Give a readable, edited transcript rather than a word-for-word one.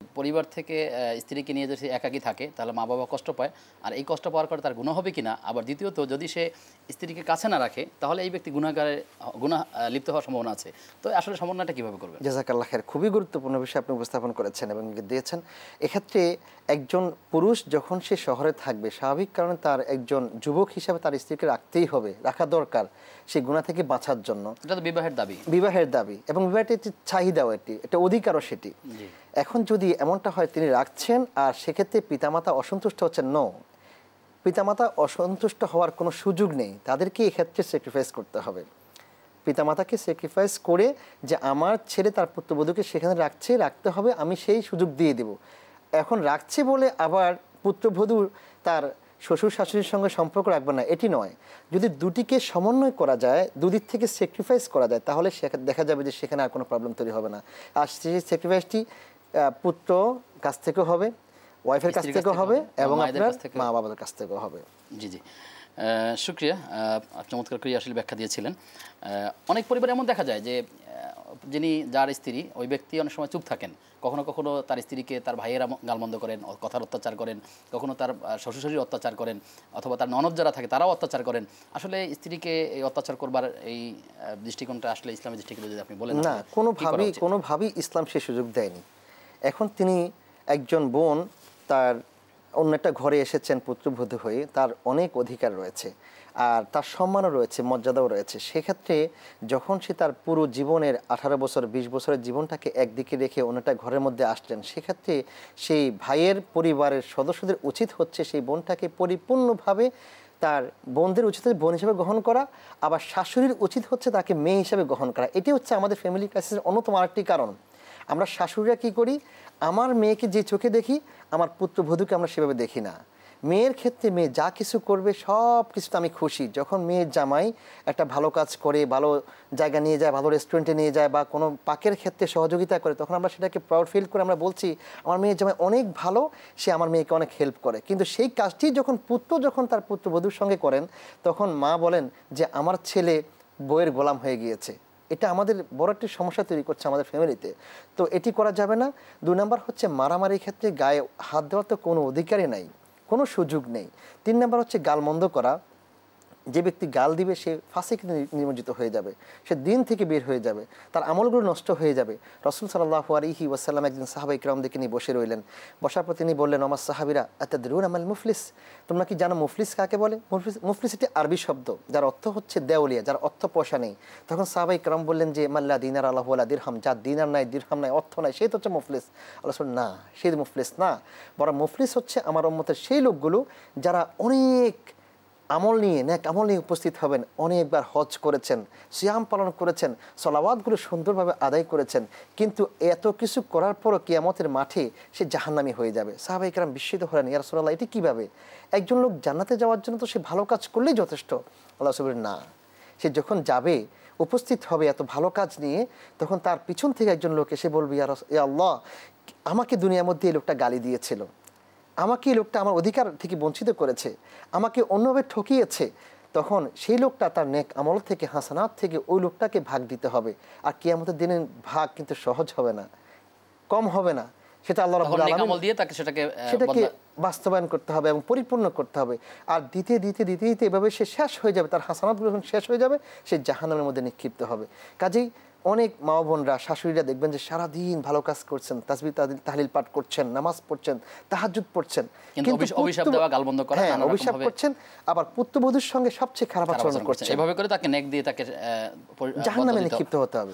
পরিবার থেকে স্ত্রীকে নিয়ে যদি একাকী থাকে তাহলে মা বাবা কষ্ট পায়, আর এই কষ্ট পাওয়ার পরে তার গুনাহ হবে কিনা, আবার দ্বিতীয়ত যদি সে স্ত্রীকে কাছে না রাখে তাহলে এই ব্যক্তি গুনাহ লিপ্ত হওয়ার সম্ভাবনা আছে। তো আসলে সমন্বয়টা কিভাবে করবে? জাযাকাল্লাহ খায়ের, খুবই গুরুত্বপূর্ণ বিষয় আপনি উপস্থাপন করেছেন এবং দিয়েছেন। এক্ষেত্রে একজন পুরুষ যখন সে শহরে থাকবে, স্বাভাবিক কারণে তার একজন যুবক হিসাবে তার স্ত্রীকে রাখতেই হবে, রাখা দরকার সেই গুনাহ থেকে বাঁচার জন্য। এটা তো বিবাহের দাবি, বিবাহের দাবি, এবং বিবাহটি একটি চাহিদাও, একটা অধিকারও সেটি। এখন যদি এমনটা হয় তিনি রাখছেন আর সেক্ষেত্রে পিতামাতা অসন্তুষ্ট হচ্ছেন, পিতামাতা অসন্তুষ্ট হওয়ার কোনো সুযোগ নেই, তাদেরকে এক্ষেত্রে স্যাক্রিফাইস করতে হবে। পিতামাতাকে স্যাক্রিফাইস করে যে আমার ছেলে তার পুত্রবধূকে সেখানে রাখতে হবে, আমি সেই সুযোগ দিয়ে দেব। এখন রাখছে বলে আবার পুত্রবধূ তার শ্বশুর শাশুড়ির সঙ্গে সম্পর্ক রাখবে না, এটি নয়। যদি দুটিকে সমন্বয় করা যায়, দুদিক থেকে স্যাক্রিফাইস করা যায়, তাহলে দেখা যাবে যে সেখানে আর কোনো প্রবলেম তৈরি হবে না। আর সেই স্যাক্রিফাইসটি পুত্র কাছ থেকেও হবে, ওয়াইফের কাছ থেকেও হবে, এবং আপনার মা বাবার কাছ থেকেও হবে। জি জি, শুক্রিয়া, চমৎকার করে আসলে ব্যাখ্যা দিয়েছিলেন। অনেক পরিবারে এমন দেখা যায় যে যার স্ত্রী, ওই ব্যক্তি অনেক সময় চুপ থাকেন, কখনো কখনো তার স্ত্রীকে তার ভাইয়েরা গালমন্দ করেন, কথার অত্যাচার করেন, কখনো তার শ্বশুর শাশুড়ি অত্যাচার করেন, অথবা তার ননদ যারা থাকে তারাও অত্যাচার করেন। আসলে স্ত্রীকে এই অত্যাচার করবার এই দৃষ্টিকোণটা আসলে ইসলামের দৃষ্টিকোণে যদি আপনি বলেন। না, কোনোভাবেই ইসলাম সে সুযোগ দেয়নি। এখন তিনি একজন বোন, তার অন্য একটা ঘরে এসেছেন পুত্রবধূ হয়ে, তার অনেক অধিকার রয়েছে, আর তার সম্মানও রয়েছে, মর্যাদাও রয়েছে। সেক্ষেত্রে যখন সে তার পুরো জীবনের 18 বছর 20 বছরের জীবনটাকে একদিকে রেখে অন্যটা ঘরের মধ্যে আসলেন, সেক্ষেত্রে সেই ভাইয়ের পরিবারের সদস্যদের উচিত হচ্ছে সেই বোনটাকে পরিপূর্ণভাবে, তার বোনদের উচিত বোন হিসেবে গ্রহণ করা, আবার শাশুড়ির উচিত হচ্ছে তাকে মেয়ে হিসেবে গ্রহণ করা। এটি হচ্ছে আমাদের ফ্যামিলি ক্রাইসিসের অন্যতম আরেকটি কারণ। আমরা শাশুড়িরা কি করি, আমার মেয়েকে যে চোখে দেখি আমার পুত্রবধূকে আমরা সেভাবে দেখি না। মেয়ের ক্ষেত্রে মেয়ে যা কিছু করবে সব কিছুতে আমি খুশি। যখন মেয়ের জামাই একটা ভালো কাজ করে, ভালো জায়গা নিয়ে যায়, ভালো রেস্টুরেন্টে নিয়ে যায়, বা কোনো পাকের ক্ষেত্রে সহযোগিতা করে, তখন আমরা সেটাকে প্রাউড ফিল করে আমরা বলছি আমার মেয়ের জামাই অনেক ভালো, সে আমার মেয়েকে অনেক হেল্প করে। কিন্তু সেই কাজটি যখন তার পুত্রবধূর সঙ্গে করেন, তখন মা বলেন যে আমার ছেলে বউয়ের গোলাম হয়ে গিয়েছে। এটা আমাদের বড় একটি সমস্যা তৈরি করছে আমাদের ফ্যামিলিতে। তো এটি করা যাবে না। 2 নম্বর হচ্ছে মারামারির ক্ষেত্রে গায়ে হাত দেওয়ার তো কোনো অধিকারই নাই, কোনো সুযোগ নেই। 3 নম্বর হচ্ছে গালমন্দ করা। যে ব্যক্তি গাল দিবে সে ফাসিকে নিমজ্জিত হয়ে যাবে, সে দিন থেকে বের হয়ে যাবে, তার আমলগুলো নষ্ট হয়ে যাবে। রাসূল সাল্লাল্লাহু আলাইহি ওয়াসাল্লাম একদিন সাহাবায়ে কিরামদেরকে নিয়ে বসে রইলেন। বসার পর তিনি বললেন, আমার সাহাবীরা, আতাদরুনা মাল মুফলিস, তোমরা কি জানো মুফলিস কাকে বলে? মুফলিস একটি আরবি শব্দ যার অর্থ হচ্ছে দেওলিয়া, যার অর্থ পয়সা নেই। তখন সাহাবায়ে কিরাম বললেন যে মাল্লা দিনার আলাহু ওয়ালা দিরহাম, যার দিনার নাই, দিরহাম নাই, অর্থ নাই, সেই তো হচ্ছে মুফলিস। আল্লাহ বললেন না, সেই মুফলিস না, বরং মুফলিস হচ্ছে আমার উম্মতের সেই লোকগুলো যারা অনেক আমল নিয়ে উপস্থিত হবেন, অনেকবার হজ করেছেন, সিয়াম পালন করেছেন, সলাওয়াতগুলো সুন্দরভাবে আদায় করেছেন, কিন্তু এত কিছু করার পরও কিয়ামতের মাঠে সে জাহান্নামী হয়ে যাবে। সাহাবায়ে কেরাম বিস্মিত হলেন, ইয়া রাসূলুল্লাহ, এটি কিভাবে? একজন লোক জান্নাতে যাওয়ার জন্য তো সে ভালো কাজ করলেই যথেষ্ট। আল্লাহ বললেন না, সে যখন যাবে, উপস্থিত হবে এত ভালো কাজ নিয়ে, তখন তার পিছন থেকে একজন লোক এসে বলবে, ইয়া আল্লাহ, আমাকে দুনিয়ার মধ্যে এই লোকটা গালি দিয়েছিল, আমাকে এই লোকটা আমার অধিকার থেকে বঞ্চিত করেছে, আমাকে অন্যভাবে ঠকিয়েছে। তখন সেই লোকটা তার নেক আমল থেকে, হাসানাত থেকে ওই লোকটাকে ভাগ দিতে হবে। আর কিয়ামতের দিনের ভাগ কিন্তু সহজ হবে না, কম হবে না, সেটা আল্লাহ রাব্বুল আলামিন দিয়ে সেটাকে বাস্তবায়ন করতে হবে এবং পরিপূর্ণ করতে হবে। আর দিতে এভাবে সে শেষ হয়ে যাবে, তার হাসানাতগুলো যখন শেষ হয়ে যাবে, সে জাহান্নামের মধ্যে নিক্ষিপ্ত হবে। কাজেই অনেক মা বোনরা, শাশুড়িরা দেখবেন যে সারাদিন ভালো কাজ করছেন, তাসবিহ তাহলিল পাঠ করছেন, নামাজ পড়ছেন, তাহাজ্জুদ পড়ছেন, কিন্তু অভিশাপ করছেন, আবার পুত্রবধূর সঙ্গে সবচেয়ে খারাপ আচরণ করছেন। এভাবে করে তাকে নেক দিয়ে তাকে জাহান্নামে নিক্ষিপ্ত হতে হবে।